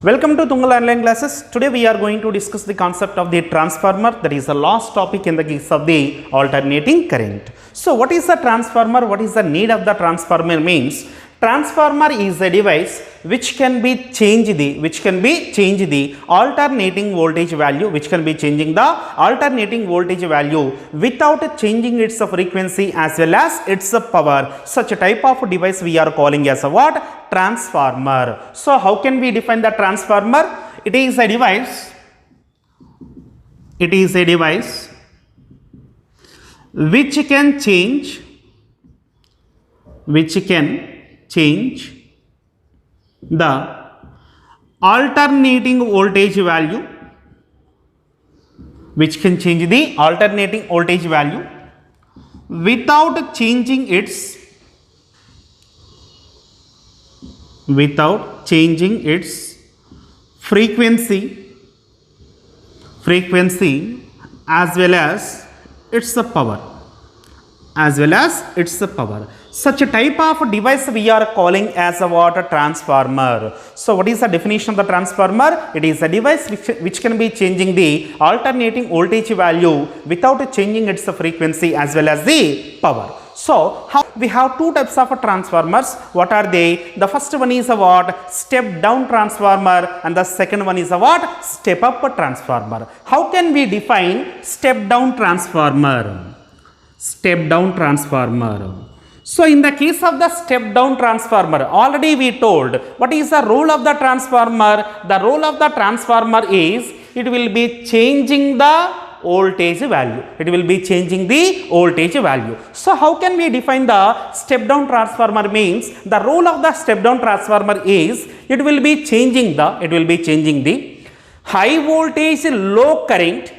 Welcome to Tungal Online Classes. Today we are going to discuss the concept of the transformer, that is the last topic in the case of the alternating current. So what is the transformer? What is the need of the transformer means? Transformer is a device which can be changed the alternating voltage value, without changing its frequency as well as its power. Such a type of device we are calling as a what? Transformer. So how can we define the transformer? It is a device which can change the alternating voltage value, without changing its frequency as well as its power. Such a type of device we are calling as a water transformer. So what is the definition of the transformer? It is a device which can be changing the alternating voltage value without changing its frequency as well as the power. So we have two types of transformers. What are they? The first one is a what? Step down transformer, and the second one is a what? Step up transformer. How can we define step down transformer? So in the case of the step down transformer, already we told what is the role of the transformer. The role of the transformer is it will be changing the voltage value. So how can we define the step down transformer means? The role of the step down transformer is it will be changing the high voltage low current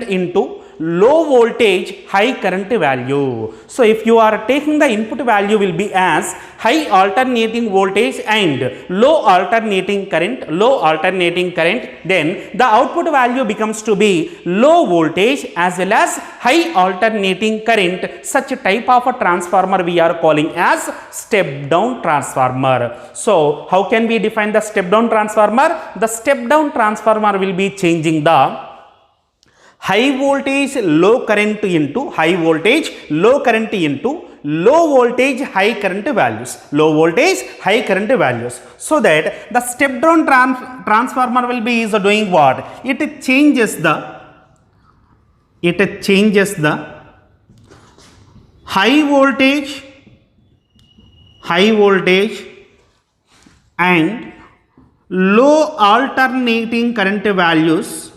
into low voltage high current value. So if you are taking the input value will be as high alternating voltage and low alternating current, then the output value becomes to be low voltage as well as high alternating current. Such a type of a transformer we are calling as step down transformer. So how can we define the step down transformer? The step down transformer will be changing the high voltage low current into low voltage high current values, so that the step down transformer will be is doing what? It changes the high voltage and low alternating current values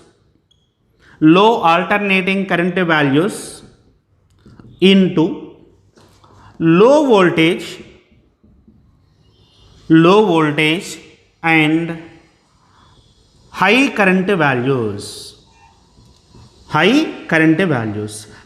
into low voltage and high current values.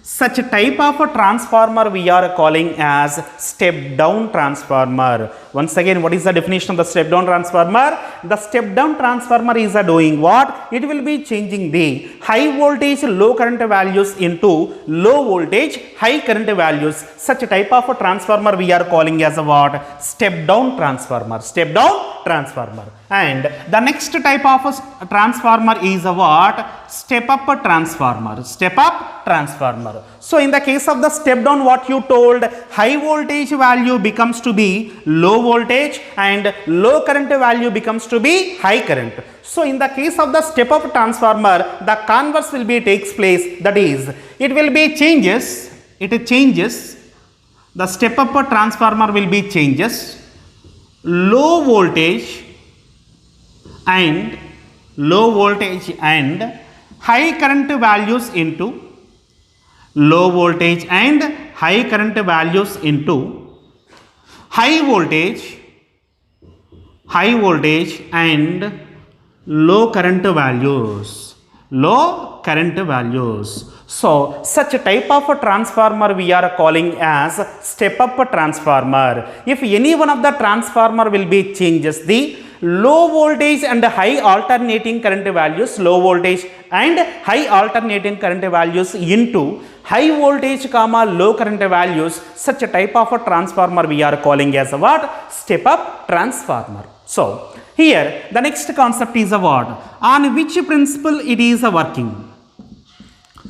Such a type of a transformer we are calling as step down transformer. Once again, what is the definition of the step down transformer? The step down transformer is doing what? It will be changing the high voltage low current values into low voltage high current values. Such a type of a transformer we are calling as a what? Step down transformer. And the next type of a transformer is a what? Step up transformer. So in the case of the step down, what you told, high voltage value becomes to be low voltage and low current value becomes to be high current. So in the case of the step up transformer, the converse will be takes place, that is it changes the step up transformer will be changes low voltage and high current values into low voltage and high current values into high voltage and low current values. So such a type of a transformer we are calling as step up transformer. If any one of the transformer will be changes the low voltage and high alternating current values, into high voltage comma low current values, such a type of a transformer we are calling as a what? Step up transformer. So Here, the next concept is a what? On which principle it is a working?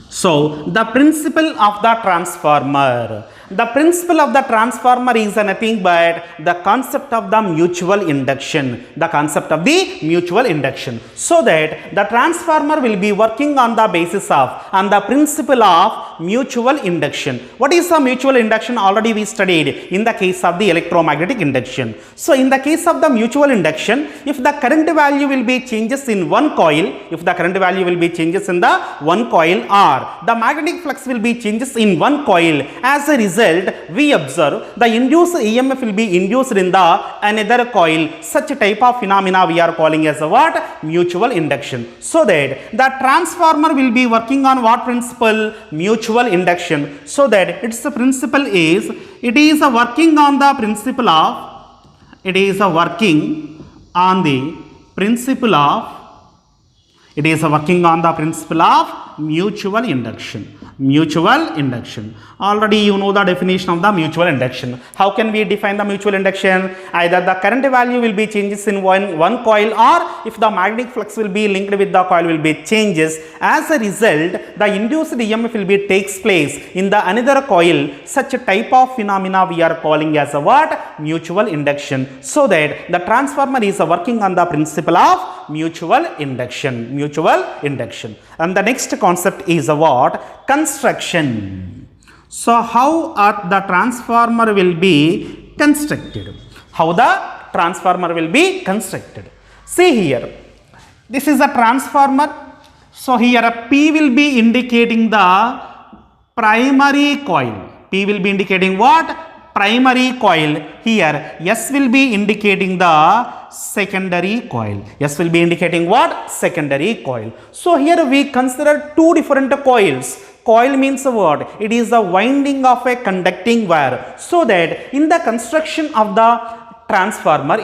So, the principle of the transformer. The principle of the transformer is nothing but the concept of the mutual induction. The concept of the mutual induction. So that the transformer will be working on the basis of, on the principle of mutual induction. What is the mutual induction? Already we studied in the case of the electromagnetic induction. So in the case of the mutual induction, if the current value will be changes in one coil, if the current value will be changes in the one coil, or the magnetic flux will be changes in one coil, as a result we observe the induced EMF will be induced in the another coil. Such type of phenomena we are calling as a what? Mutual induction. So that the transformer will be working on what principle? Mutual induction. So that its principle is, it is a working on the principle of, it is a working on the principle of, it is a working on the principle of mutual induction. Mutual induction. Already you know the definition of the mutual induction. How can we define the mutual induction? Either the current value will be changes in one coil, or if the magnetic flux will be linked with the coil will be changes. As a result, the induced EMF will be takes place in the another coil. Such a type of phenomena we are calling as a what? Mutual induction. So that the transformer is working on the principle of mutual induction. Mutual induction. And the next concept is a what? Construction. So how the transformer will be constructed? How the transformer will be constructed? See here, this is a transformer. So here a P will be indicating the primary coil. P will be indicating what? Primary coil. Here S will be indicating the secondary coil. S will be indicating what? Secondary coil. So here we consider two different coils. Coil means a what? It is the winding of a conducting wire. So that in the construction of the transformer,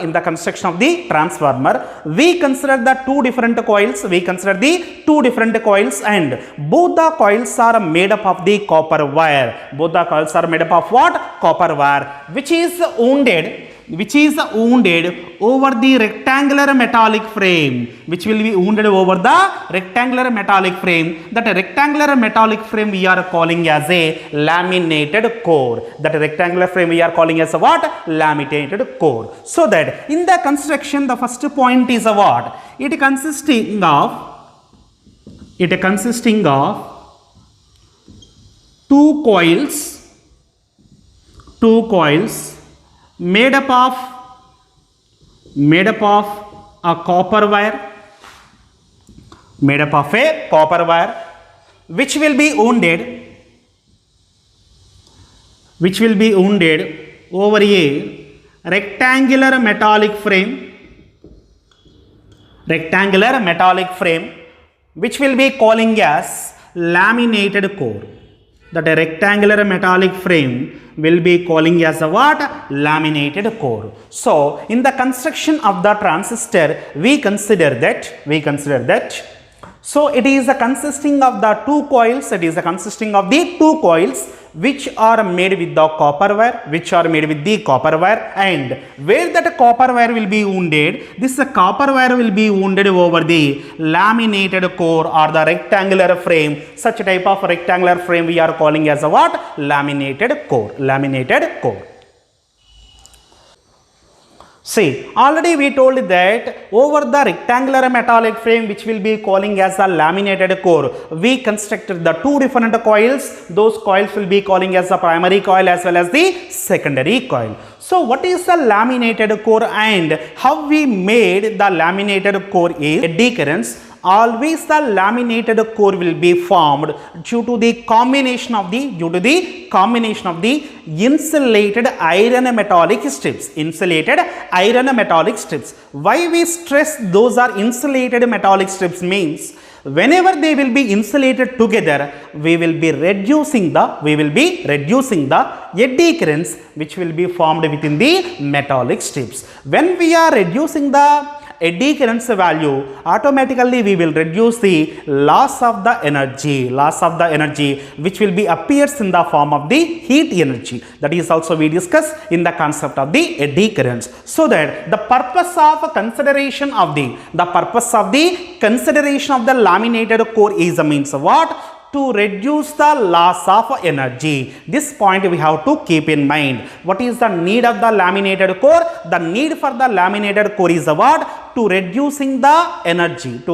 we consider the two different coils. We consider the two different coils, and both the coils are made up of the copper wire. Both the coils are made up of what? Copper wire, which is wounded over the rectangular metallic frame, which will be wounded over the rectangular metallic frame. That rectangular metallic frame we are calling as a laminated core. That rectangular frame we are calling as a what? Laminated core. So that in the construction, the first point is a what? It consisting of two coils made up of a copper wire, which will be wounded over a rectangular metallic frame, which will be calling as laminated core. That a rectangular metallic frame will be calling as a what? Laminated core. So in the construction of the transistor, we consider that so it is consisting of the two coils. It is consisting of the two coils which are made with the copper wire, and where that copper wire will be wounded, this copper wire will be wounded over the laminated core or the rectangular frame. Such type of rectangular frame we are calling as a what? Laminated core. See, already we told that over the rectangular metallic frame, which will be calling as a laminated core, we constructed the two different coils. Those coils will be calling as the primary coil as well as the secondary coil. So what is the laminated core and how we made the laminated core is eddy currents. Always the laminated core will be formed due to the combination of the insulated iron metallic strips. Why we stress those are insulated metallic strips means whenever they will be insulated together, we will be reducing the eddy currents which will be formed within the metallic strips. When we are reducing the eddy current's value, automatically we will reduce the loss of the energy which will be appears in the form of the heat energy. That is also we discuss in the concept of the eddy currents. So that the purpose of consideration of the laminated core is means what? To reduce the loss of energy. This point we have to keep in mind. What is the need of the laminated core? The need for the laminated core is what? To reducing the energy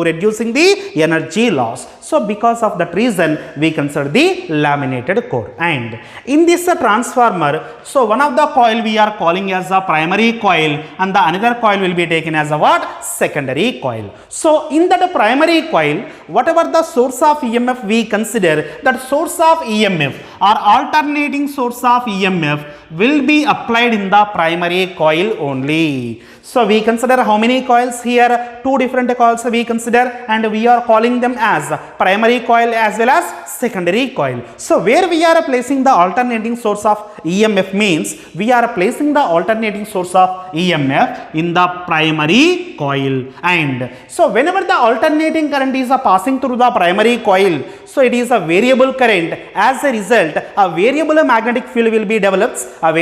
loss. So because of that reason we consider the laminated core. And in this transformer, so one of the coil we are calling as a primary coil and the another coil will be taken as a what? Secondary coil. So in that primary coil, whatever the source of EMF we consider, that source of EMF or alternating source of EMF will be applied in the primary coil only. So we consider how many coils here? Two different coils we consider, and we are calling them as primary coil as well as secondary coil. So where we are placing the alternating source of EMF means we are placing the alternating source of EMF in the primary coil. And so whenever the alternating current is passing through the primary coil, so it is a variable current. As a result, a variable magnetic field will be developed. As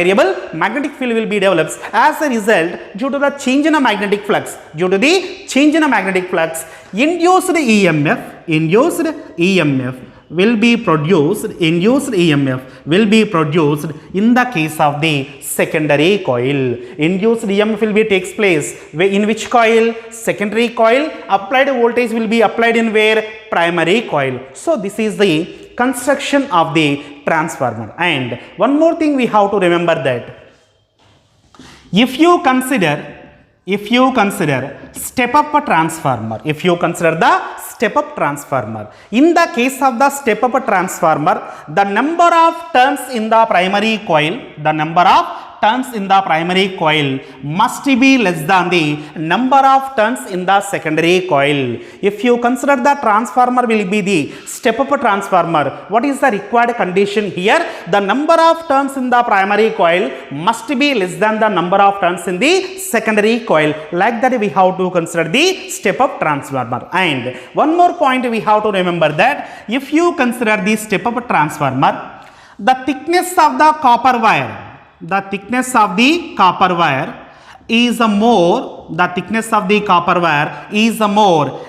a result, due to the change in a magnetic flux, induced EMF will be produced in the case of the secondary coil. Induced EMF will be takes place in which coil? Secondary coil. Applied voltage will be applied in where? Primary coil. So this is the construction of the transformer. And one more thing we have to remember, that if you consider step-up transformer, in the case of the step-up transformer, the number of turns in the primary coil, must be less than the number of turns in the secondary coil. If you consider the transformer will be the step-up transformer, what is the required condition here? The number of turns in the primary coil must be less than the number of turns in the secondary coil. Like that we have to consider the step-up transformer. And one more point we have to remember, that if you consider the step-up transformer, the thickness of the copper wire is more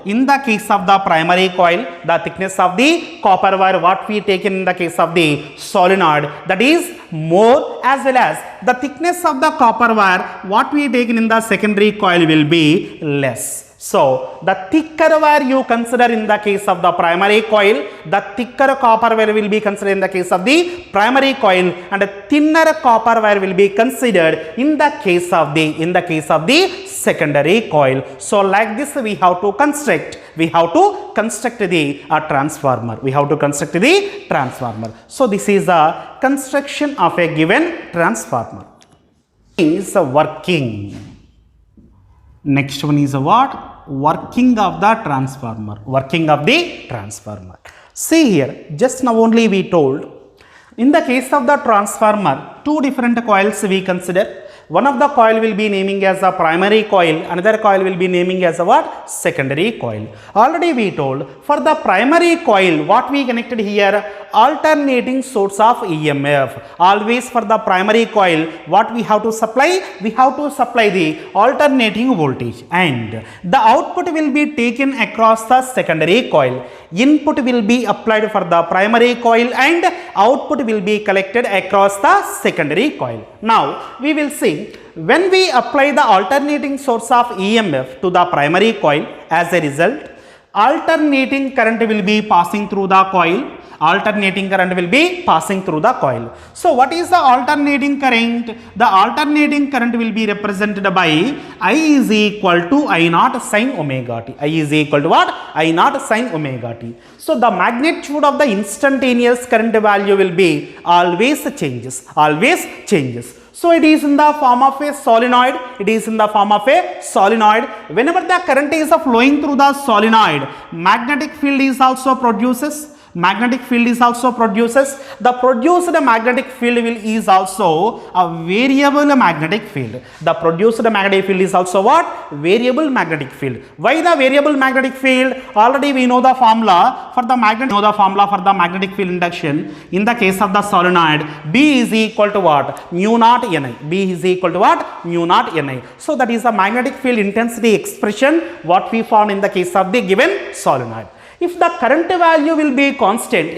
in the case of the primary coil. The thickness of the copper wire what we take in the case of the solenoid, that is more, as well as the thickness of the copper wire what we take in the secondary coil will be less. So the thicker wire you consider in the case of the primary coil, the thicker copper wire will be considered in the case of the primary coil, and a thinner copper wire will be considered in the case of the secondary coil. So like this we have to construct the transformer. So this is the construction of a given transformer. Is working. Next one is what? Working of the transformer. See here, just now only we told, in the case of the transformer, two different coils we consider. One of the coil will be naming as a primary coil, another coil will be naming as a what? Secondary coil. Already we told, for the primary coil, what we connected here? Alternating source of EMF. Always for the primary coil, what we have to supply? We have to supply the alternating voltage, and the output will be taken across the secondary coil. Input will be applied for the primary coil and output will be collected across the secondary coil. Now we will see, when we apply the alternating source of EMF to the primary coil, as a result, alternating current will be passing through the coil. So what is the alternating current? The alternating current will be represented by I is equal to I naught sin omega t. I is equal to what? I naught sin omega t. So the magnitude of the instantaneous current value will be always changes. So it is in the form of a solenoid. Whenever the current is flowing through the solenoid, magnetic field is also produces. magnetic field is also produces. The produced magnetic field is also a variable magnetic field. The produced magnetic field is also what? Variable magnetic field. Why the variable magnetic field? Already we know the formula for the magnetic field induction. In the case of the solenoid, B is equal to what? Mu naught Ni. B is equal to what? Mu naught Ni. So that is the magnetic field intensity expression what we found in the case of the given solenoid. If the current value will be constant,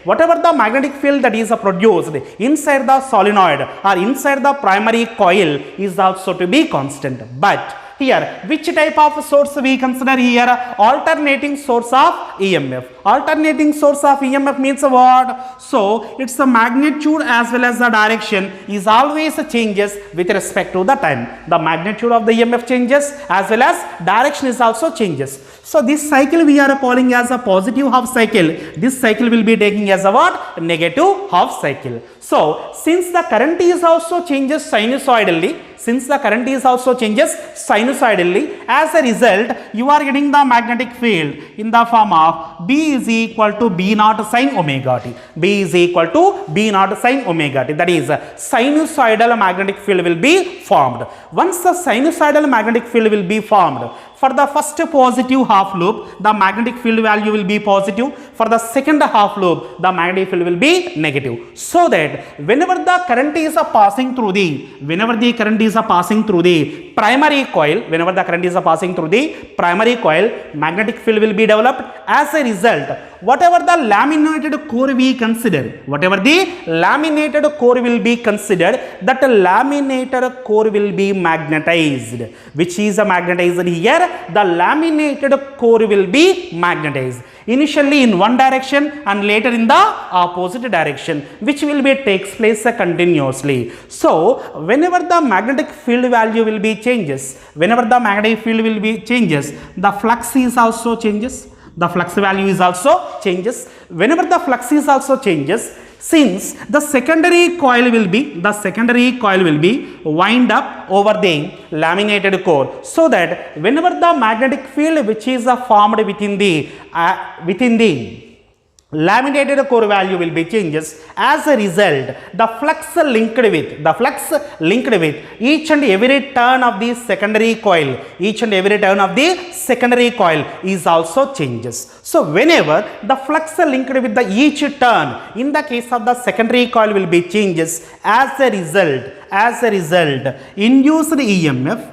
whatever the magnetic field that is produced inside the solenoid or inside the primary coil is also to be constant. But here, which type of source we consider here? Alternating source of EMF. Alternating source of EMF means what? So, its magnitude as well as the direction is always changes with respect to the time. The magnitude of the EMF changes as well as direction is also changes. So, this cycle we are calling as a positive half cycle. This cycle will be taking as a what? Negative half cycle. So, since the current is also changes sinusoidally, as a result, you are getting the magnetic field in the form of B is equal to B naught sin omega t. B is equal to B naught sin omega t. That is, sinusoidal magnetic field will be formed. Once the sinusoidal magnetic field will be formed, for the first positive half loop, the magnetic field value will be positive. For the second half loop, the magnetic field will be negative. So that whenever the current is passing through the primary coil, magnetic field will be developed. As a result, whatever the laminated core we consider, that laminated core will be magnetized. Which is magnetized here? The laminated core will be magnetized. Initially in one direction and later in the opposite direction, which will be takes place continuously. So, whenever the magnetic field value will be changes, the flux is also changes. The flux value is also changes. Whenever the flux is also changes, since the secondary coil will be wind up over the laminated core, so that whenever the magnetic field which is formed within the laminated core value will be changes. As a result, the flux linked with each and every turn of the secondary coil, is also changes. So whenever the flux linked with the each turn in the case of the secondary coil will be changes, as a result induced EMF,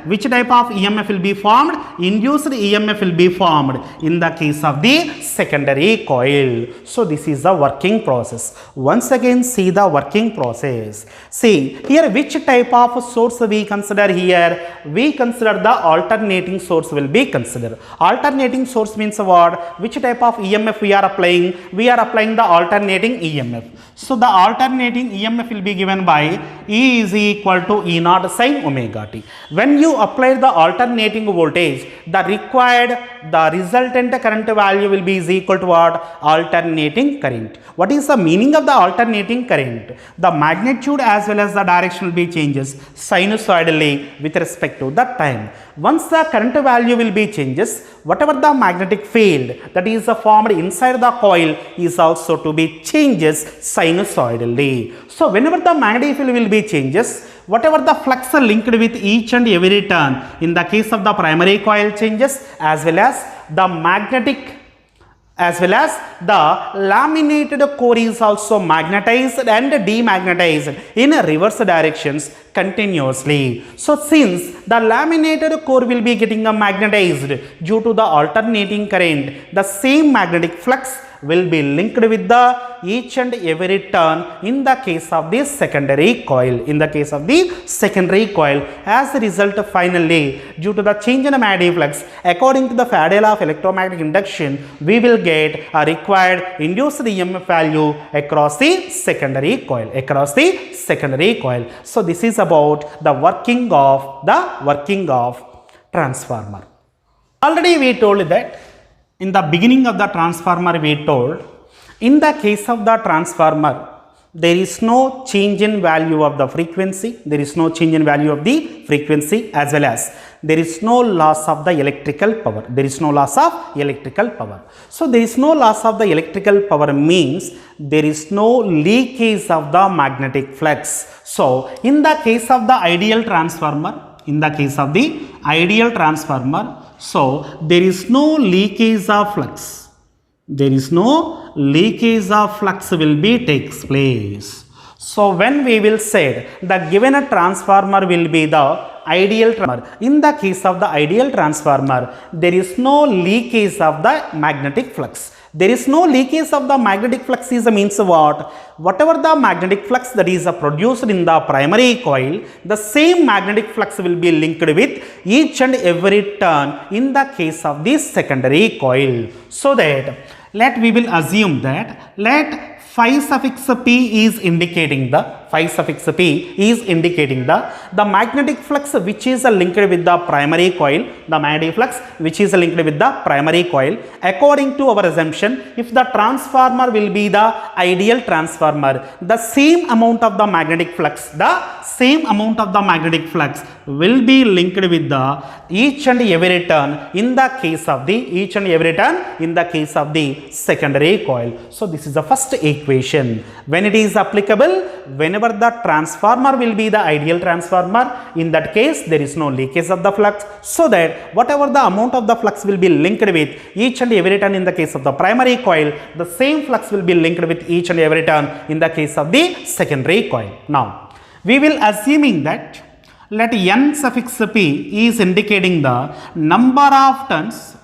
which type of EMF will be formed? Induced EMF will be formed in the case of the secondary coil. So this is the working process. Once again, see the working process. See here, which type of source we consider here? We consider the alternating source will be considered. Alternating source means what? Which type of EMF we are applying? We are applying the alternating EMF. So the alternating EMF will be given by E is equal to E naught sin omega t. When you apply the alternating voltage, the resultant current value will be is equal to what? Alternating current. What is the meaning of the alternating current? The magnitude as well as the direction will be changes sinusoidally with respect to the time. Once the current value will be changes, whatever the magnetic field that is formed inside the coil is also to be changes sinusoidally. So whenever the magnetic field will be changes, whatever the flux linked with each and every turn in the case of the primary coil changes, as well as the laminated core is also magnetized and demagnetized in reverse directions continuously. So since the laminated core will be getting magnetized due to the alternating current, the same magnetic flux will be linked with the each and every turn in the case of the secondary coil. As a result, finally, due to the change in magnetic flux, according to the Faraday law of electromagnetic induction, we will get a required induced EMF value across the secondary coil. So this is about the working of transformer. Already we told that in the beginning of the transformer, we told in the case of the transformer, there is no change in value of the frequency, there is no change in value of the frequency, as well as there is no loss of the electrical power, there is no loss of electrical power. So there is no loss of the electrical power means there is no leakage of the magnetic flux. So in the case of the ideal transformer, so there is no leakage of flux. There is no leakage of flux will be takes place. So when we will say the given a transformer will be the ideal transformer, in the case of the ideal transformer, there is no leakage of the magnetic flux. There is no leakage of the magnetic flux is means what? Whatever the magnetic flux that is produced in the primary coil, the same magnetic flux will be linked with each and every turn in the case of the secondary coil. So that we will assume that phi suffix p is indicating the magnetic flux which is linked with the primary coil, according to our assumption. If the transformer will be the ideal transformer, the same amount of the magnetic flux will be linked with the each and every turn in the case of the secondary coil. So this is the first equation. When it is applicable, whenever the transformer will be the ideal transformer, in that case there is no leakage of the flux, so that whatever the amount of the flux will be linked with each and every turn in the case of the primary coil, the same flux will be linked with each and every turn in the case of the secondary coil. Now we will assuming that let n suffix p is indicating the number of turns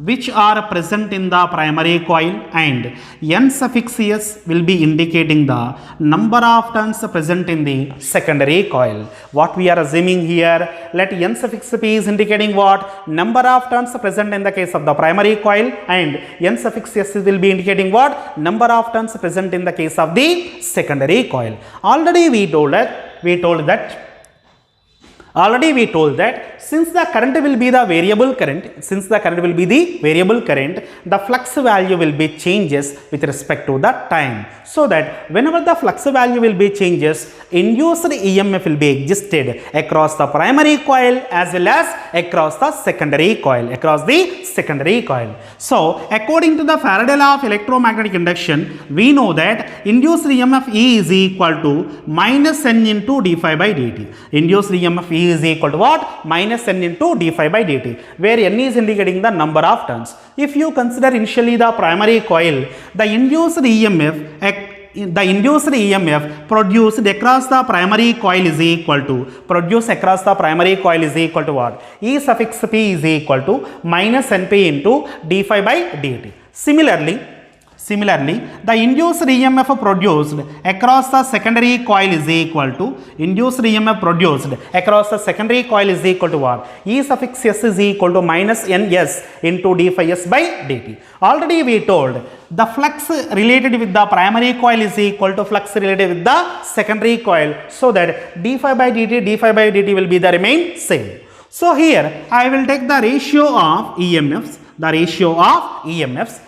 which are present in the primary coil, and n suffix s will be indicating the number of turns present in the secondary coil. What we are assuming here, let n suffix p is indicating what? Number of turns present in the case of the primary coil, and n suffix s will be indicating what? Number of turns present in the case of the secondary coil. Already we told that since the current will be the variable current, the flux value will be changes with respect to the time. So that whenever the flux value will be changes, induced EMF will be existed across the primary coil as well as across the secondary coil. So according to the Faraday law of electromagnetic induction, we know that induced EMF E is equal to minus n into d phi by dt. Induced EMF E is equal to what? Minus n into d phi by dt, where n is indicating the number of turns. If you consider initially the primary coil, the induced EMF produced across the primary coil is equal to what? E suffix p is equal to minus np into d phi by dt. Similarly, the induced EMF produced across the secondary coil is equal to what? E suffix s is equal to minus ns into d phi s by dt. Already we told the flux related with the primary coil is equal to flux related with the secondary coil, so that d phi by dt will be the remain same. So here I will take the ratio of EMFs.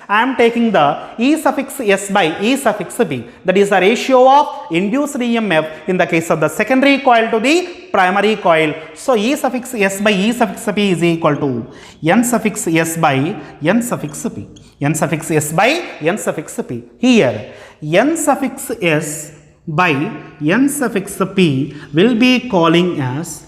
I am taking the E suffix s by E suffix p, that is the ratio of induced EMF in the case of the secondary coil to the primary coil. So E suffix s by E suffix p is equal to n suffix s by n suffix p. Here n suffix s by n suffix p will be calling as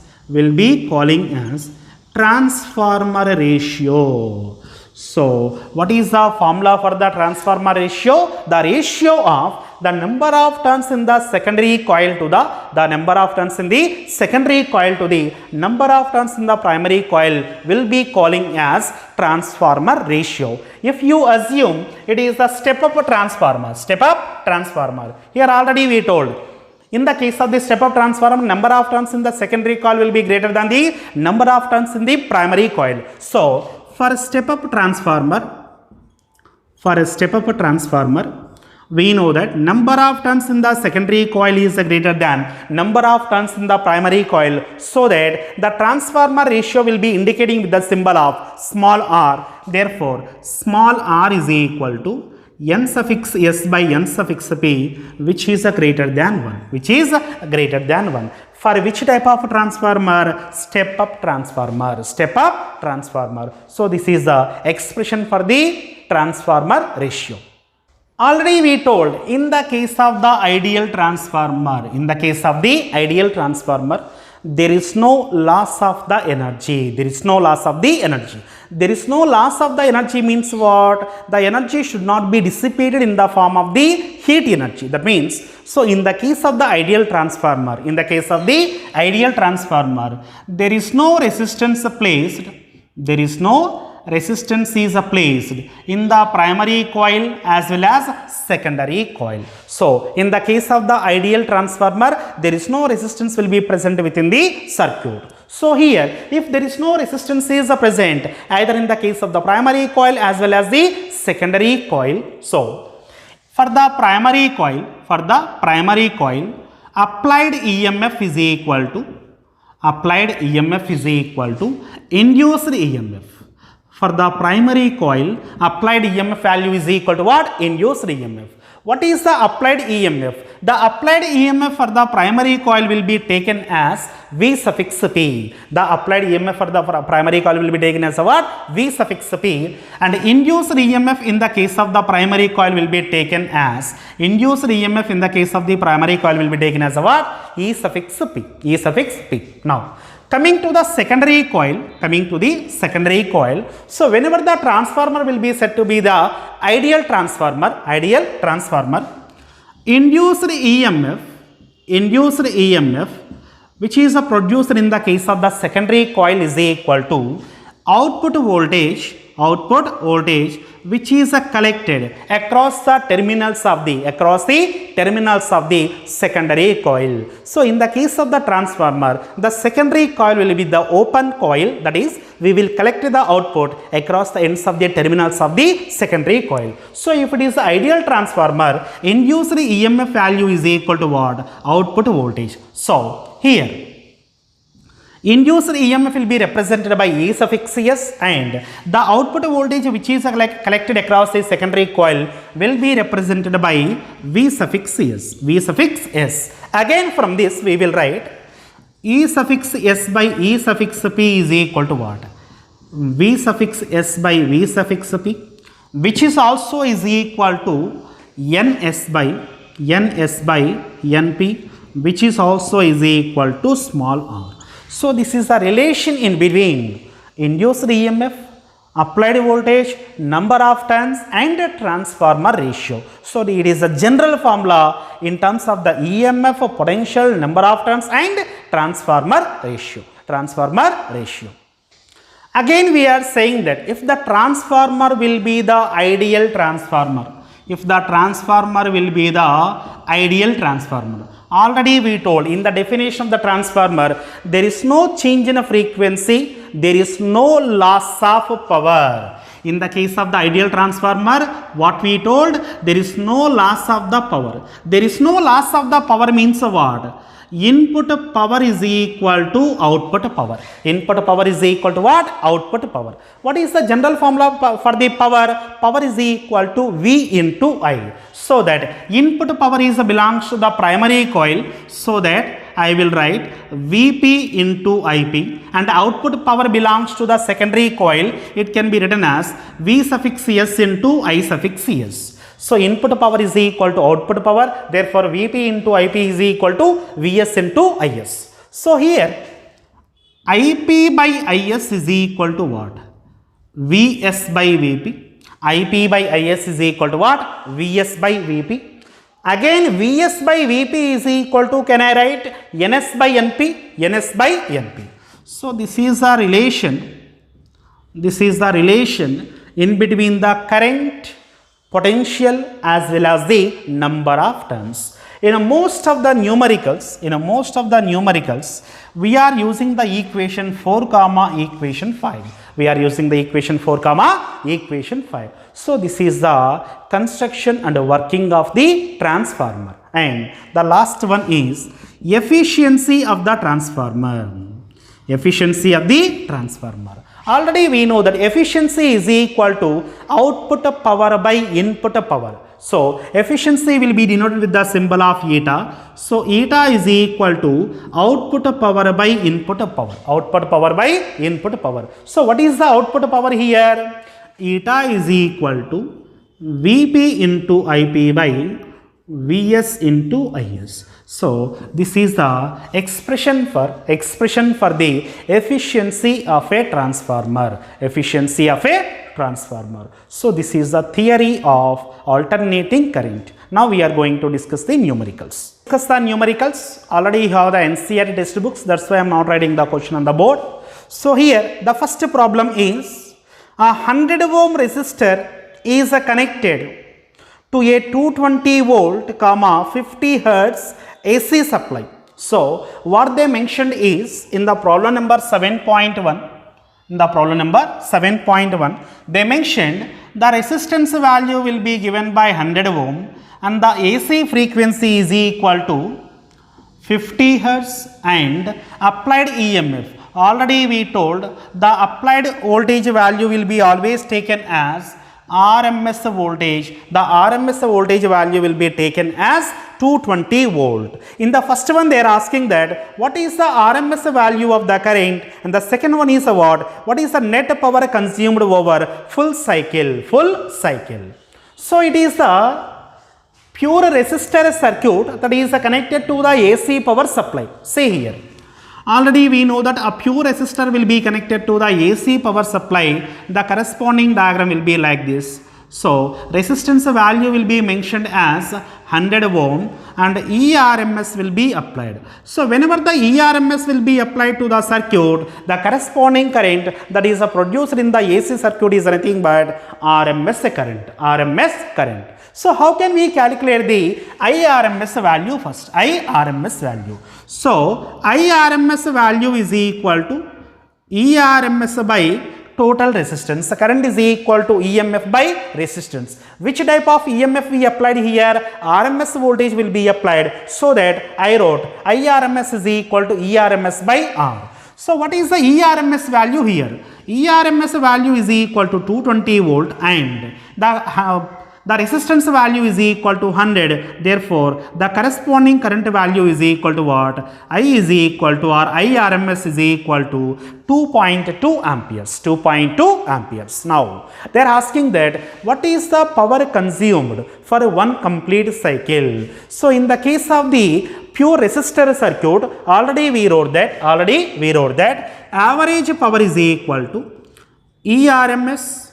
transformer ratio. So what is the formula for the transformer ratio? The ratio of the number of turns in the secondary coil to the number of turns in the secondary coil to the number of turns in the primary coil will be calling as transformer ratio. If you assume it is the step up transformer, here already we told, in the case of the step up transformer, number of turns in the secondary coil will be greater than the number of turns in the primary coil. So for a step up transformer, we know that number of turns in the secondary coil is greater than number of turns in the primary coil, so that the transformer ratio will be indicating with the symbol of small r. Therefore, small r is equal to n suffix s by n suffix p which is a greater than 1, which is greater than 1. For which type of transformer? Step up transformer, step up transformer. So this is the expression for the transformer ratio. Already we told in the case of the ideal transformer, there is no loss of the energy. There is no loss of the energy. There is no loss of the energy means what? The energy should not be dissipated in the form of the heat energy. That means, so in the case of the ideal transformer, there is no resistance placed. There is no resistance is placed in the primary coil as well as secondary coil. So in the case of the ideal transformer, there is no resistance will be present within the circuit. So here, if there is no resistance is present either in the case of the primary coil as well as the secondary coil, so for the primary coil, applied EMF is equal to induced EMF. For the primary coil, applied EMF value is equal to what? Induced EMF. What is the applied EMF? The applied EMF for the primary coil will be taken as V suffix P. The applied EMF for the primary coil will be taken as what? V suffix P. And induced EMF in the case of the primary coil will be taken as what? E suffix P. Now, coming to the secondary coil, so whenever the transformer will be said to be the ideal transformer, induced EMF which is produced in the case of the secondary coil is equal to output voltage which is collected across the terminals of the secondary coil. So in the case of the transformer, the secondary coil will be the open coil, that is we will collect the output across the ends of the terminals of the secondary coil. So if it is the ideal transformer, induced EMF value is equal to what? Output voltage. So here induced EMF will be represented by E suffix S, and the output voltage which is collected across the secondary coil will be represented by V suffix S. Again from this we will write E suffix S by E suffix P is equal to what? V suffix S by V suffix P, which is also is equal to NS by NP, which is also is equal to small r. So this is the relation in between induced EMF, applied voltage, number of turns and transformer ratio. So it is a general formula in terms of the EMF, potential, number of turns and transformer ratio. Again we are saying that if the transformer will be the ideal transformer, already we told in the definition of the transformer, there is no change in frequency, there is no loss of power. In the case of the ideal transformer, what we told, there is no loss of the power. There is no loss of the power means what? Input power is equal to output power. Input power is equal to what? Output power. What is the general formula for the power? Power is equal to V into I. So that input power is belongs to the primary coil. So that I will write Vp into Ip, and output power belongs to the secondary coil. It can be written as V suffix S into I suffix S. So input power is equal to output power, therefore Vp into Ip is equal to Vs into Is. So here Ip by Is is equal to what? Vs by Vp. Ip by Is is equal to what? Vs by Vp. Again Vs by Vp is equal to, can I write Ns by Np? Ns by Np. So this is the relation in between the current, potential as well as the number of turns. In most of the numericals, we are using the equation 4 comma equation 5. So this is the construction and working of the transformer. And the last one is efficiency of the transformer. Already we know that efficiency is equal to output power by input power. So efficiency will be denoted with the symbol of eta. So eta is equal to output power by input power. Output power by input power. So what is the output power here? Eta is equal to Vp into Ip by Vs into Is. So this is the expression for the efficiency of a transformer. Efficiency of a transformer. So this is the theory of alternating current. Now we are going to discuss the numericals. Discuss the numericals. Already you have the NCERT textbooks. That's why I am not writing the question on the board. So here the first problem is a 100 ohm resistor is connected to a 220 volt, 50 hertz AC supply. So what they mentioned is in the problem number 7.1, they mentioned the resistance value will be given by 100 ohm and the AC frequency is equal to 50 hertz and applied EMF. Already we told the applied voltage value will be always taken as RMS voltage. The RMS voltage value will be taken as 220 volt. In the first one they are asking that what is the RMS value of the current, and the second one is what is the net power consumed over full cycle. So it is the pure resistor circuit that is connected to the AC power supply. See here. Already we know that a pure resistor will be connected to the AC power supply. The corresponding diagram will be like this. So resistance value will be mentioned as 100 ohm and ERMS will be applied. So whenever the ERMS will be applied to the circuit, the corresponding current that is produced in the AC circuit is nothing but RMS current. So how can we calculate the IRMS value first? IRMS value. So IRMS value is equal to ERMS by total resistance. The current is equal to EMF by resistance. Which type of EMF we applied here? RMS voltage will be applied. So that I wrote IRMS is equal to ERMS by R. So what is the ERMS value here? ERMS value is equal to 220 volt and the resistance value is equal to 100. Therefore, the corresponding current value is equal to what? I is equal to, or IRMS is equal to 2.2 amperes. 2.2 amperes. Now, they are asking that what is the power consumed for one complete cycle? So, in the case of the pure resistor circuit, already we wrote that average power is equal to ERMS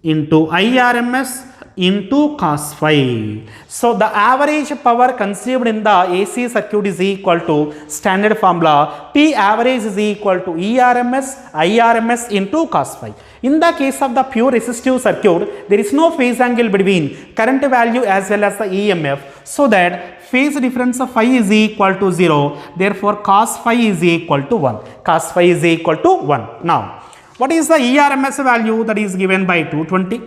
into IRMS into cos phi. So the average power consumed in the AC circuit is equal to standard formula P average is equal to ERMS IRMS into cos phi. In the case of the pure resistive circuit, there is no phase angle between current value as well as the EMF, so that phase difference of phi is equal to 0. Therefore cos phi is equal to 1. Cos phi is equal to 1. Now what is the ERMS value? That is given by 220.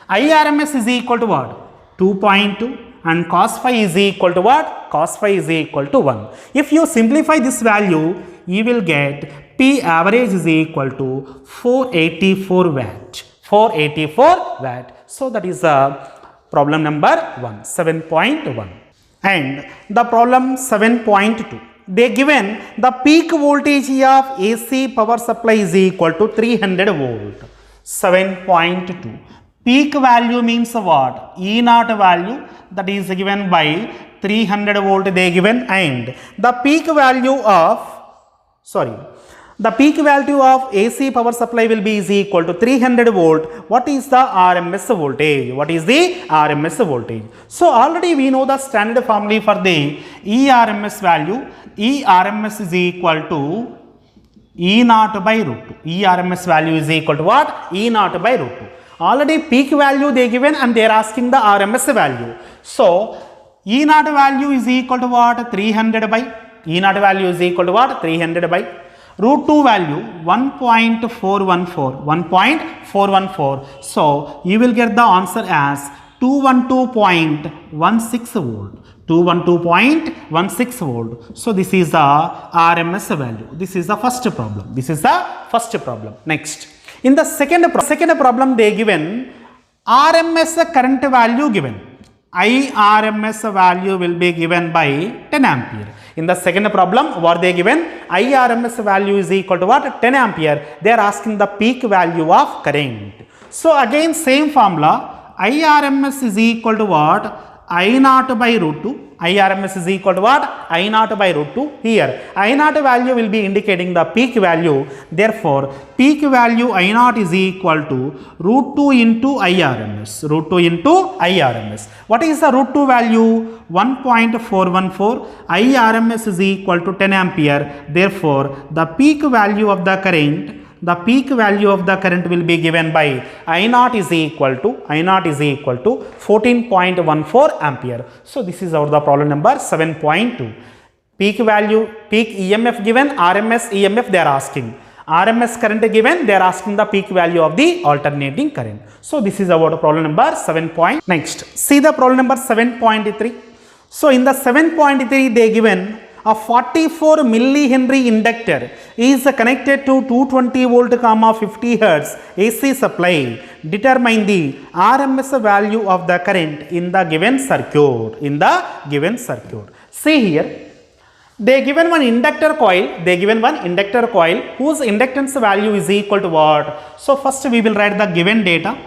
IRMS is equal to what? 2.2. And cos phi is equal to what? Cos phi is equal to 1. If you simplify this value, you will get P average is equal to 484 watt. 484 watt. So that is problem number 1, 7.1. And the problem 7.2. They given the peak voltage of AC power supply is equal to 300 volt. 7.2. Peak value means what? E naught value, that is given by 300 volt they given, and the peak value of AC power supply will be is equal to 300 volt. What is the RMS voltage? So already we know the standard formula for the ERMS value. ERMS is equal to E naught by root 2. ERMS value is equal to what? E naught by root 2. Already peak value they given and they are asking the RMS value. So E naught value is equal to what? 300 by root 2 value 1.414. So you will get the answer as 212.16 volt. 212.16 volt. So this is the RMS value. This is the first problem. This is the first problem. Next, in the second problem, they given RMS current value given. IRMS value will be given by 10 ampere. In the second problem, what they given? IRMS value is equal to what? 10 ampere. They are asking the peak value of current. So again, same formula. IRMS is equal to what? I naught by root 2. IRMS is equal to what? I naught by root 2. Here, I naught value will be indicating the peak value. Therefore, peak value I naught is equal to root 2 into IRMS. Root 2 into IRMS. What is the root 2 value? 1.414. IRMS is equal to 10 ampere. Therefore, the peak value of the current will be given by I naught is equal to 14.14 ampere. So this is our the problem number 7.2. Peak value, peak EMF given, RMS EMF they are asking. RMS current given, they are asking the peak value of the alternating current. So this is our problem number 7. Next, see the problem number 7.3. So in the 7.3 they given a 44 millihenry inductor is connected to 220 volt, 50 hertz AC supply. Determine the RMS value of the current in the given circuit. See here, they given one inductor coil. Whose inductance value is equal to what? So first we will write the given data.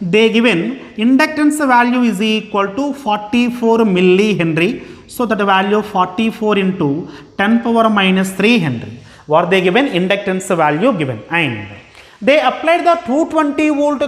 They given inductance value is equal to 44 millihenry. So that value 44 into 10 power minus 3 Henry. What they given? Inductance value given. And they applied the 220 volt,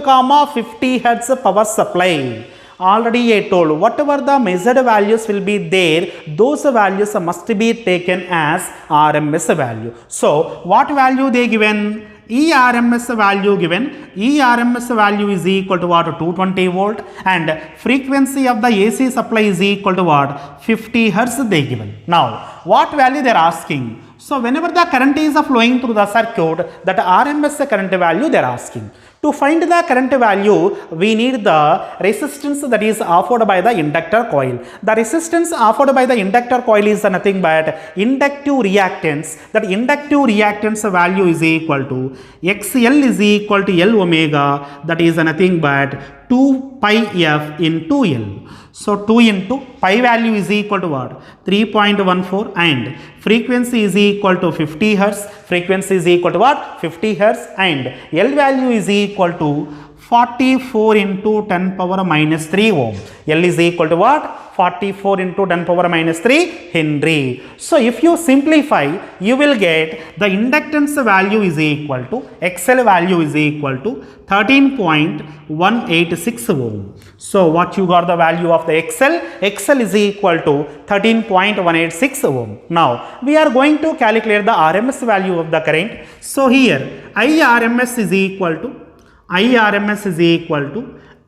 50 hertz power supply. Already I told, whatever the measured values will be there, those values must be taken as RMS value. So what value they given? ERMS value given. ERMS value is equal to what? 220 volt, and frequency of the AC supply is equal to what? 50 hertz they given. Now what value they are asking? So whenever the current is flowing through the circuit, that RMS current value they are asking. To find the current value, we need the resistance that is offered by the inductor coil. The resistance offered by the inductor coil is nothing but inductive reactance. That inductive reactance value is equal to XL is equal to L omega. That is nothing but 2 pi F into L. So 2 into pi value is equal to what? 3.14, and frequency is equal to 50 hertz. Frequency is equal to what? 50 hertz, and L value is equal to 44 into 10 power minus 3 ohm. L is equal to what? 44 into 10 power minus 3 Henry. So if you simplify, you will get the inductance value is equal to, XL value is equal to 13.186 ohm. So what you got the value of the XL? XL is equal to 13.186 ohm. Now we are going to calculate the RMS value of the current. So here IRMS is equal to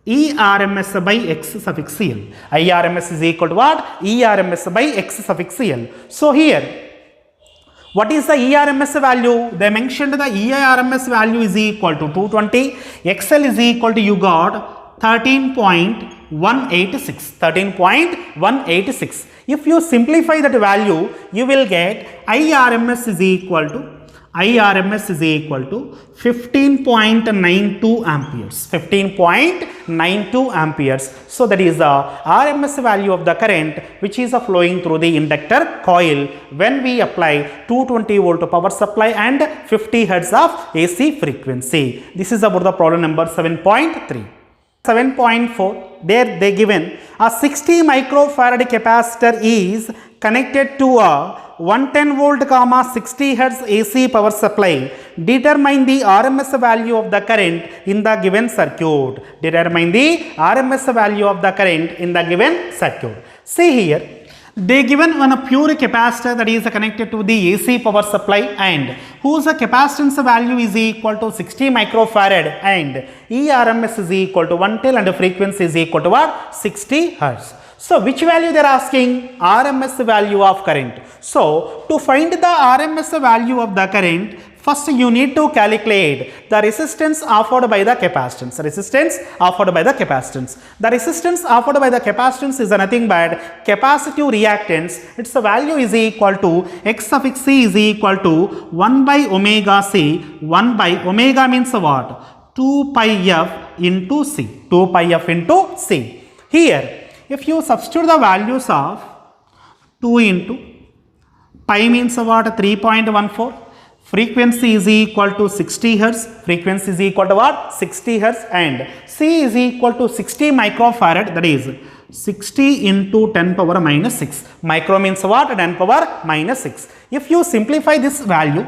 ERMS by X suffix L. IRMS is equal to what? ERMS by X suffix L. So here, what is the ERMS value? They mentioned the ERMS value is equal to 220. XL is equal to, you got 13.186. If you simplify that value, you will get IRMS is equal to 15.92 amperes. 15.92 amperes. So that is the RMS value of the current which is flowing through the inductor coil when we apply 220 volt power supply and 50 hertz of AC frequency. This is about the problem number 7.3. 7.4, there they given a 60 microfarad capacitor is connected to a 110 volt, 60 hertz AC power supply. Determine the RMS value of the current in the given circuit. Determine the RMS value of the current in the given circuit. See here, they given one pure capacitor that is connected to the AC power supply and whose capacitance value is equal to 60 microfarad and ERMS is equal to 110 and frequency is equal to what? 60 hertz. So which value they are asking? RMS value of current. So to find the RMS value of the current, First, you need to calculate the resistance offered by the capacitance. Resistance offered by the capacitance. The resistance offered by the capacitance is nothing but capacitive reactance. Its value is equal to X suffix C is equal to 1 by omega C. 1 by omega means what? 2 pi f into C. 2 pi f into C. Here, if you substitute the values of 2 into pi means what? 3.14. Frequency is equal to 60 Hertz. Frequency is equal to what? 60 Hertz. And C is equal to 60 microfarad. That is 60 into 10 power minus 6. Micro means what? 10 power minus 6. If you simplify this value,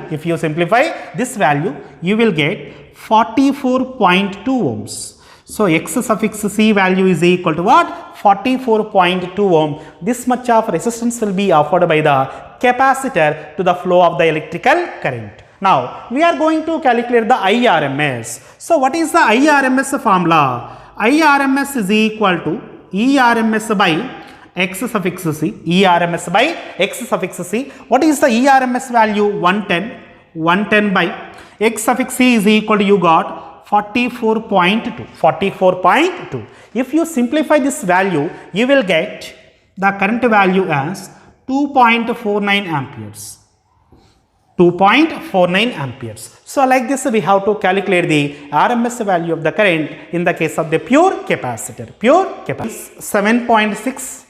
you will get 44.2 ohms. So X suffix C value is equal to what? 44.2 ohm. This much of resistance will be offered by the capacitor to the flow of the electrical current. Now, we are going to calculate the IRMS. So, what is the IRMS formula? IRMS is equal to ERMS by X suffix C. ERMS by X suffix C. What is the ERMS value? 110. 110 by X suffix C is equal to, you got 44.2. 44.2. If you simplify this value, you will get the current value as 2.49 amperes. 2.49 amperes. So, like this, we have to calculate the RMS value of the current in the case of the pure capacitor. Pure capacitor. 7.6.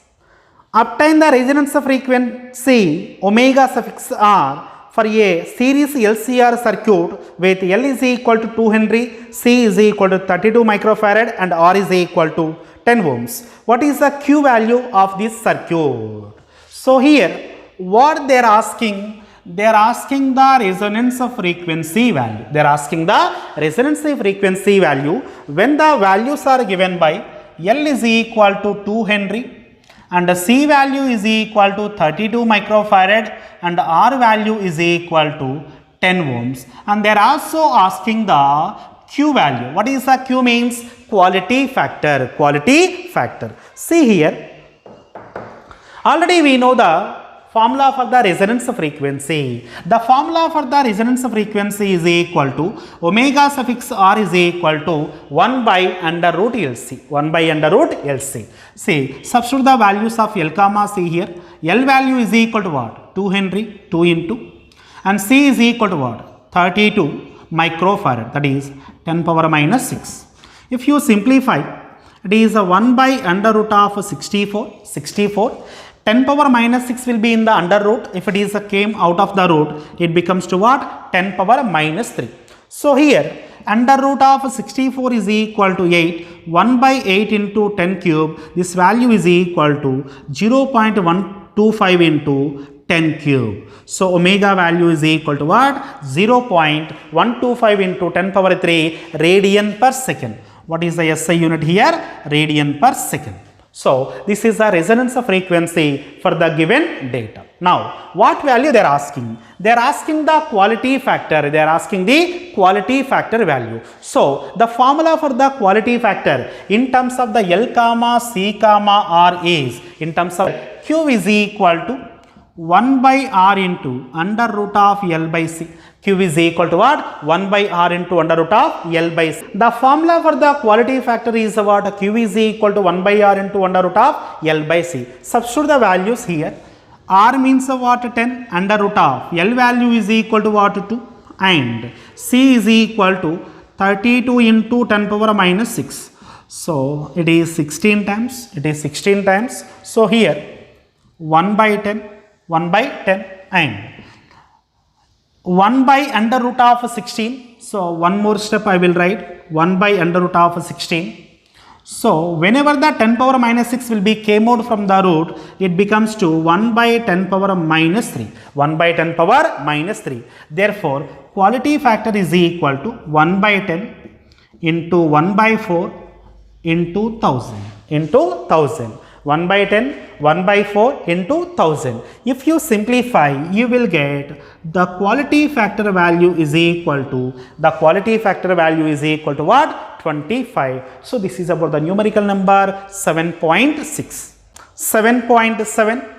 Obtain the resonance frequency omega suffix R for a series LCR circuit with L is equal to 2 Henry, C is equal to 32 microfarad and R is equal to 10 ohms. What is the Q value of this circuit? So, here what they are asking, they are asking the resonance frequency value. They are asking the resonance frequency value when the values are given by L is equal to 2 Henry and C value is equal to 32 microfarad and R value is equal to 10 ohms. And they are also asking the Q value. What is the Q means? Quality factor. Quality factor. See here. Already we know the formula for the resonance frequency. The formula for the resonance frequency is equal to omega suffix R is equal to 1 by under root LC. 1 by under root LC. See, substitute the values of L comma C here. L value is equal to what? 2 Henry, 2 into, and C is equal to what? 32 microfarad, that is 10 power minus 6. If you simplify, it is a 1 by under root of 64. 10 power minus 6 will be in the under root. If it is came out of the root, it becomes to what? 10 power minus 3. So, here under root of 64 is equal to 8. 1 by 8 into 10 cube. This value is equal to 0.125 into 10 cube. So, omega value is equal to what? 0.125 into 10 power 3 radian per second. What is the SI unit here? Radian per second. So, this is the resonance frequency for the given data. Now, what value they are asking? They are asking the quality factor. They are asking the quality factor value. So, the formula for the quality factor in terms of the L comma C comma R is, in terms of Q is equal to 1 by R into under root of L by C. Q is equal to what? 1 by R into under root of L by C. The formula for the quality factor is what? Q is equal to 1 by R into under root of L by C. Substitute the values here. R means what? 10. Under root of L value is equal to what? 2. And C is equal to 32 into 10 power minus 6. So, it is 16 times. It is 16 times. So, here 1 by 10. 1 by 10 and 1 by under root of 16. So, one more step I will write 1 by under root of 16. So, whenever the 10 power minus 6 will be came out from the root, it becomes to 1 by 10 power minus 3. 1 by 10 power minus 3. Therefore, quality factor is equal to 1 by 10 into 1 by 4 into 1000. Into 1000. 1 by 10, 1 by 4 into 1000. If you simplify, you will get the quality factor value is equal to, the quality factor value is equal to what? 25. So, this is about the numerical number 7.6. 7.7.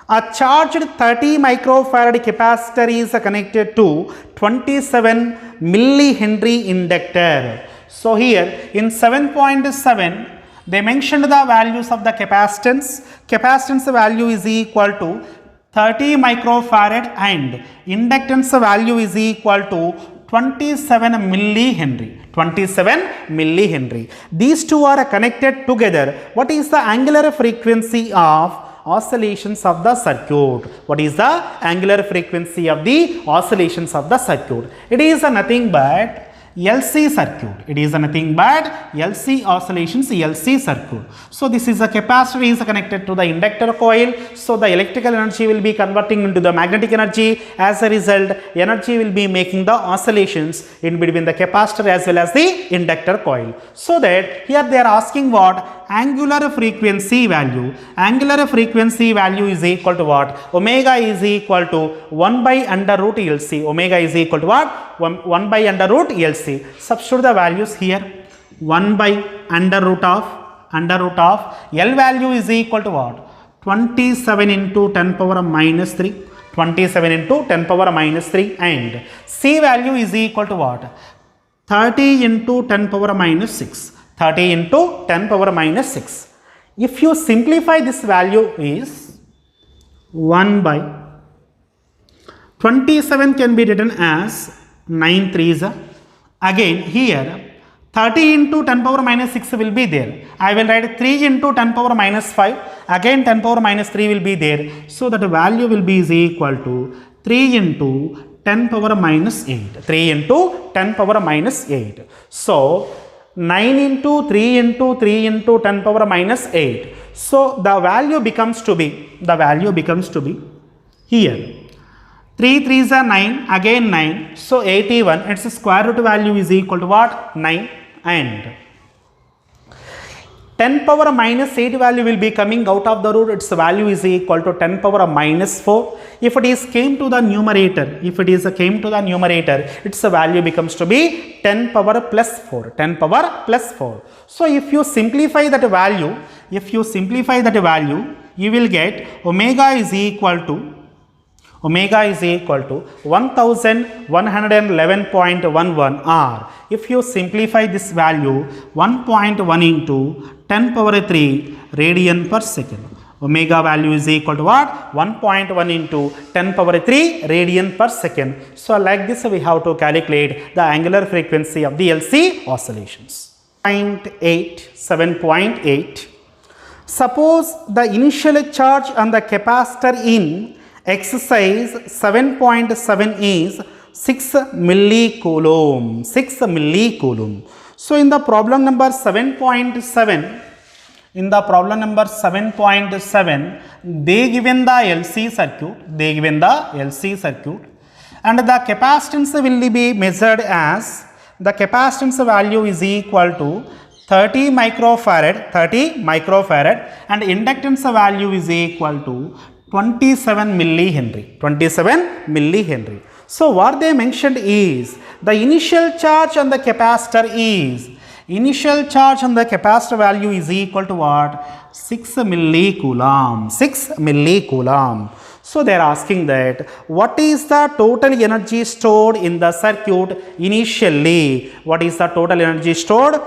A charged 30 microfarad capacitor is connected to 27 millihenry inductor. So here in 7.7 they mentioned the values of the capacitance. Capacitance value is equal to 30 microfarad and inductance value is equal to 27 millihenry. 27 millihenry. These two are connected together. What is the angular frequency of oscillations of the circuit? What is the angular frequency of the oscillations of the circuit? It is nothing but LC circuit. It is nothing but LC oscillations, LC circuit. So this is a capacitor is connected to the inductor coil. So the electrical energy will be converting into the magnetic energy. As a result, energy will be making the oscillations in between the capacitor as well as the inductor coil. So that here they are asking what? Angular frequency value. Angular frequency value is equal to what? Omega is equal to 1 by under root LC. Omega is equal to what? 1 by under root LC. Substitute the values here. 1 by under root of L value is equal to what? 27 into 10 power minus 3. 27 into 10 power minus 3 and C value is equal to what? 30 into 10 power minus 6. 30 into 10 power minus 6. If you simplify this value is 1 by 27 can be written as 9 threes. Again here 30 into 10 power minus 6 will be there. I will write 3 into 10 power minus 5. Again 10 power minus 3 will be there. So that the value will be is equal to 3 into 10 power minus 8. 3 into 10 power minus 8. So 9 into 3 into 3 into 10 power minus 8. So the value becomes to be here 3 3s are 9, again 9, so 81. Its square root value is equal to what? 9 and 10 power minus 8 value will be coming out of the root. Its value is equal to 10 power minus 4. If it is came to the numerator, its value becomes to be 10 power plus 4. 10 power plus 4. So if you simplify that value, you will get omega is equal to 1111.11 or if you simplify this value 1.1 into 10 power 3 radian per second. Omega value is equal to what? 1.1 into 10 power 3 radian per second. So like this we have to calculate the angular frequency of the LC oscillations. 7.8. Suppose the initial charge on the capacitor in exercise 7.7 is 6 millicoulomb. 6 millicoulomb. So in the problem number 7.7, they given the LC circuit, and the capacitance will be measured as the capacitance value is equal to 30 microfarad and inductance value is equal to 27 millihenry. So what they mentioned is the initial charge on the capacitor value is equal to what? 6 millicoulomb. So they are asking that what is the total energy stored in the circuit initially? What is the total energy stored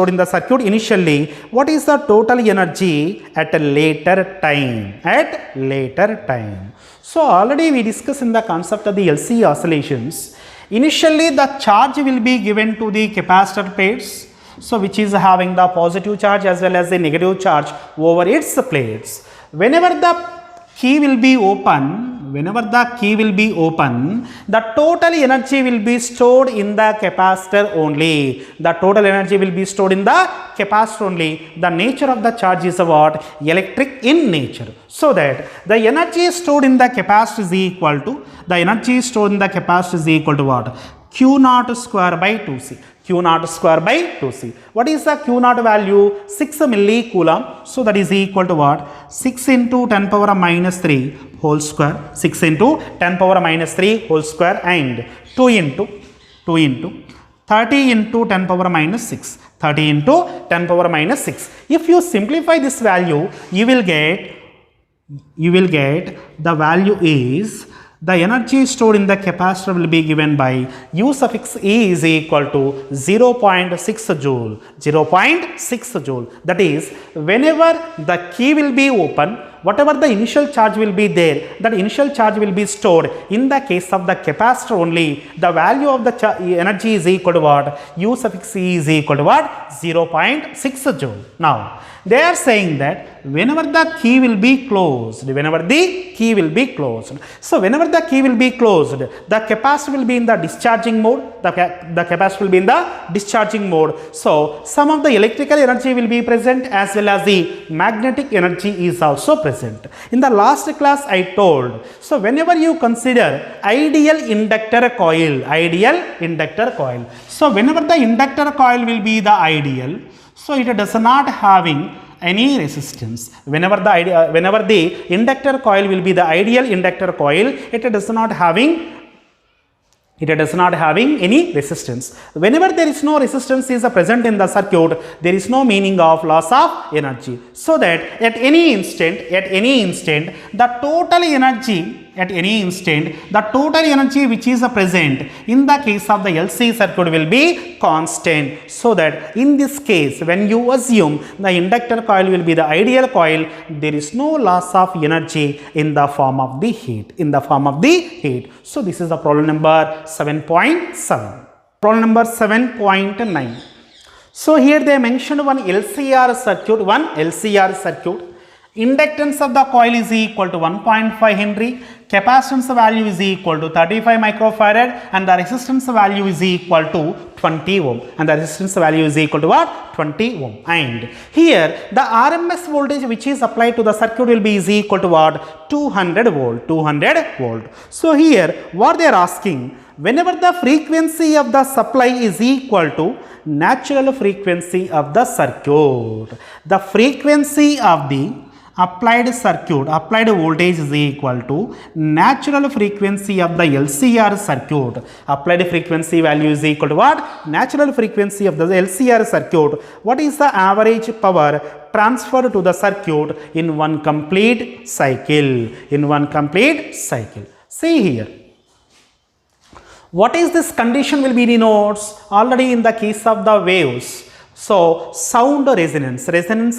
in the circuit initially? What is the total energy at a later time? So already we discussed in the concept of the LC oscillations. Initially the charge will be given to the capacitor plates, so which is having the positive charge as well as the negative charge over its plates. Whenever the key will be open, the total energy will be stored in the capacitor only. The nature of the charge is what? Electric in nature. So that the energy stored in the capacitor is equal to what? Q naught square by 2C. What is the Q naught value? 6 millicoulomb. So that is equal to what? 6 into 10 power minus 3 whole square. 6 into 10 power minus 3 whole square and 2 into 30 into 10 power minus 6. 30 into 10 power minus 6. If you simplify this value, you will get you will get the value is the energy stored in the capacitor will be given by U suffix E is equal to 0.6 joule. 0.6 joule. That is, whenever the key will be open, whatever the initial charge will be there, that initial charge will be stored. In the case of the capacitor only, the value of the energy is equal to what? U suffix E is equal to what? 0.6 joule. Now, they are saying that whenever the key will be closed, so whenever the key will be closed, the capacitor will be in the discharging mode, the capacitor will be in the discharging mode. So, some of the electrical energy will be present as well as the magnetic energy is also present. In the last class I told, so whenever you consider ideal inductor coil, so whenever the inductor coil will be the ideal, so it does not having any resistance. Whenever the inductor coil will be the ideal inductor coil, it does not having any resistance. Whenever there is no resistance is present in the circuit, there is no meaning of loss of energy. So that at any instant, the total energy which is present in the case of the LC circuit will be constant. So that in this case, when you assume the inductor coil will be the ideal coil, there is no loss of energy in the form of the heat. So this is the problem number 7.7. Problem number 7.9. So here they mentioned one LCR circuit. Inductance of the coil is equal to 1.5 Henry. Capacitance value is equal to 35 microfarad and the resistance value is equal to 20 ohm. And the resistance value is equal to what? 20 ohm. And here the RMS voltage which is applied to the circuit will be is equal to what? 200 volt. So here what they are asking, whenever the frequency of the supply is equal to natural frequency of the circuit, the frequency of the applied voltage is equal to natural frequency of the LCR circuit. Applied frequency value is equal to what? Natural frequency of the LCR circuit. What is the average power transferred to the circuit in one complete cycle? See here. What is this condition will be denotes already in the case of the waves. So, sound resonance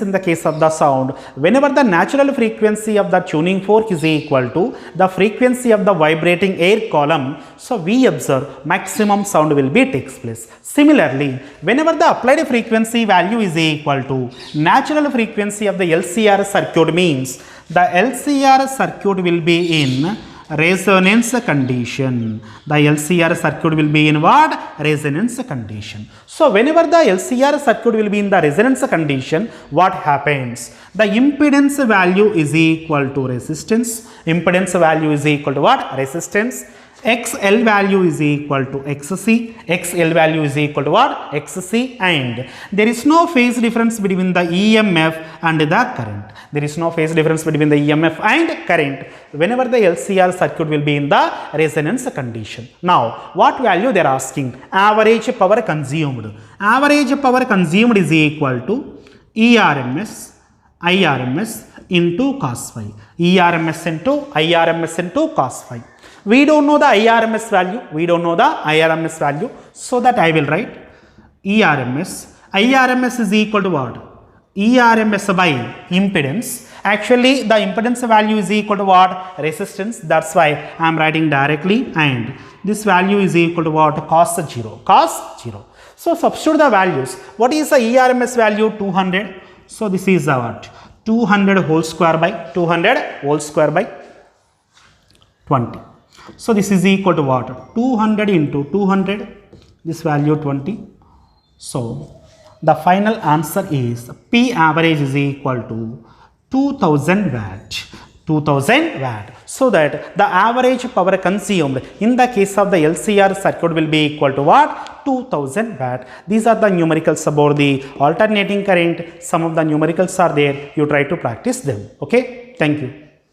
in the case of the sound, whenever the natural frequency of the tuning fork is equal to the frequency of the vibrating air column, so we observe maximum sound will be takes place. Similarly, whenever the applied frequency value is equal to natural frequency of the LCR circuit, means the LCR circuit will be in resonance condition. The LCR circuit will be in what? Resonance condition. So whenever the LCR circuit will be in the resonance condition, what happens? The impedance value is equal to resistance. Impedance value is equal to what? Resistance. XL value is equal to XC. XL value is equal to what? XC. And there is no phase difference between the EMF and the current. Whenever the LCR circuit will be in the resonance condition. Now, what value they are asking? Average power consumed. Average power consumed is equal to ERMS, IRMS into cos phi. ERMS into cos phi. We don't know the IRMS value. So that I will write ERMS. IRMS is equal to what? ERMS by impedance. Actually, the impedance value is equal to what? Resistance. That's why I am writing directly. And this value is equal to what? Cos 0. So substitute the values. What is the ERMS value? 200. So this is what? 200 whole square by 20. So this is equal to what? 200 into 200, this value 20. So the final answer is P average is equal to 2000 watt. So that the average power consumed in the case of the LCR circuit will be equal to what? 2000 watt. These are the numericals about the alternating current. Some of the numericals are there. You try to practice them. Okay. Thank you.